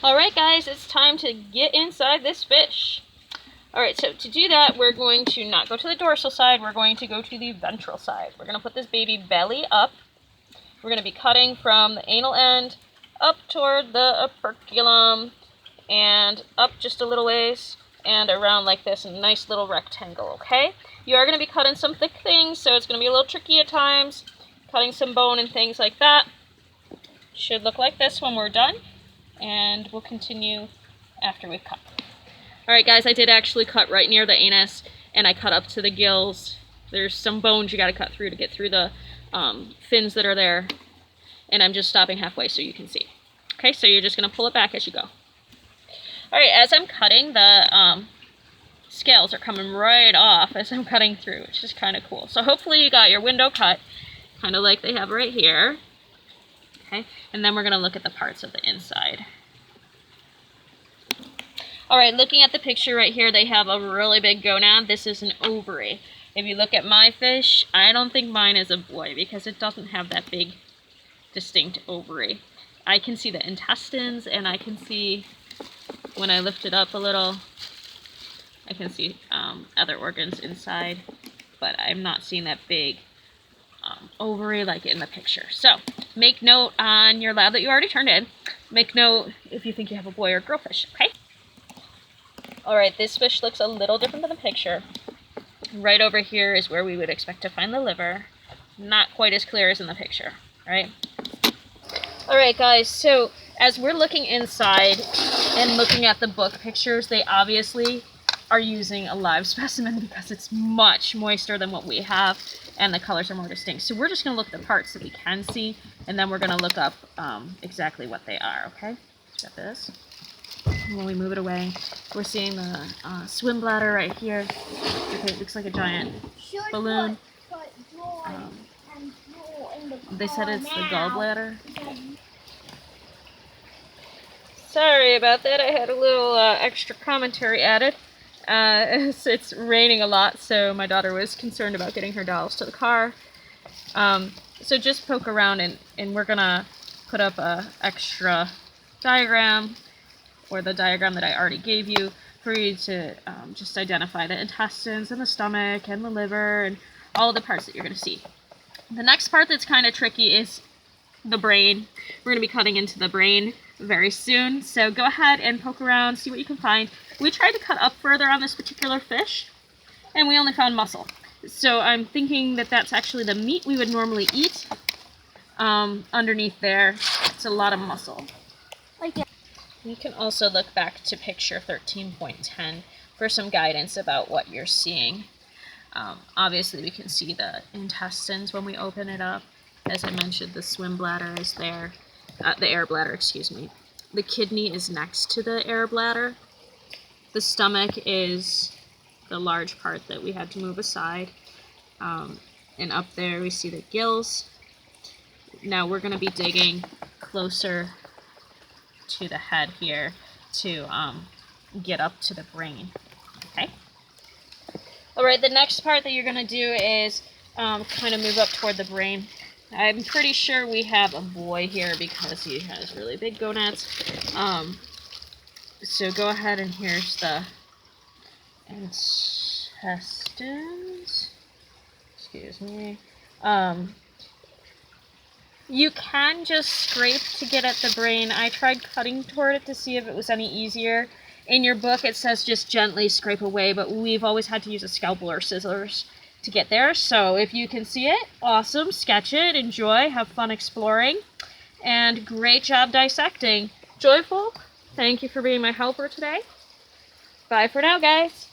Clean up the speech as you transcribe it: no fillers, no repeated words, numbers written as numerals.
Alright guys, it's time to get inside this fish. Alright, so to do that, we're going to not go to the dorsal side, we're going to go to the ventral side. We're going to put this baby belly up. We're going to be cutting from the anal end up toward the operculum and up just a little ways and around like this in a nice little rectangle, okay? You are going to be cutting some thick things, so it's going to be a little tricky at times, cutting some bone and things like that. Should look like this when we're done, and we'll continue after we've cut. Alright guys, I did actually cut right near the anus, and I cut up to the gills. There's some bones you got to cut through to get through the fins that are there, and I'm just stopping halfway so you can see. Okay, so you're just going to pull it back as you go. Alright, as I'm cutting, the scales are coming right off as I'm cutting through, which is kind of cool. So hopefully you got your window cut, kind of like they have right here. Okay, and then we're going to look at the parts of the inside. Alright, looking at the picture right here, they have a really big gonad. This is an ovary. If you look at my fish, I don't think mine is a boy because it doesn't have that big, distinct ovary. I can see the intestines, and I can see, when I lift it up a little, I can see other organs inside, but I'm not seeing that big ovary like in the picture. So make note on your lab that you already turned in. Make note if you think you have a boy or girl fish, okay? Alright, this fish looks a little different than the picture. Right over here is where we would expect to find the liver. Not quite as clear as in the picture, right? Alright guys, so as we're looking inside and looking at the book pictures, they obviously are using a live specimen because it's much moister than what we have, and the colors are more distinct. So we're just going to look at the parts that we can see, and then we're going to look up exactly what they are, okay? Let's get this. And when we move it away, we're seeing the swim bladder right here. Okay, it looks like a giant balloon. They said it's the gallbladder. Sorry about that, I had a little extra commentary added. It's raining a lot, so my daughter was concerned about getting her dolls to the car. So just poke around, and we're gonna put up a extra diagram, or the diagram that I already gave you, for you to just identify the intestines and the stomach and the liver and all the parts that you're gonna see. The next part that's kind of tricky is the brain. We're going to be cutting into the brain very soon, so go ahead and poke around, see what you can find. We tried to cut up further on this particular fish, and we only found muscle. So I'm thinking that that's actually the meat we would normally eat. Underneath there, it's a lot of muscle. You can also look back to picture 13.10 for some guidance about what you're seeing. Obviously we can see the intestines when we open it up. As I mentioned, the swim bladder is there, the air bladder, excuse me. The kidney is next to the air bladder. The stomach is the large part that we had to move aside. And up there we see the gills. Now we're going to be digging closer to the head here to get up to the brain. Okay? Alright, the next part that you're going to do is kind of move up toward the brain. I'm pretty sure we have a boy here because he has really big gonads. So go ahead, and here's the intestines. Excuse me. You can just scrape to get at the brain. I tried cutting toward it to see if it was any easier. In your book it says just gently scrape away, but we've always had to use a scalpel or scissors to get there. So if you can see it, awesome, sketch it, enjoy, have fun exploring, and great job dissecting. Joyful, thank you for being my helper today. Bye for now, guys.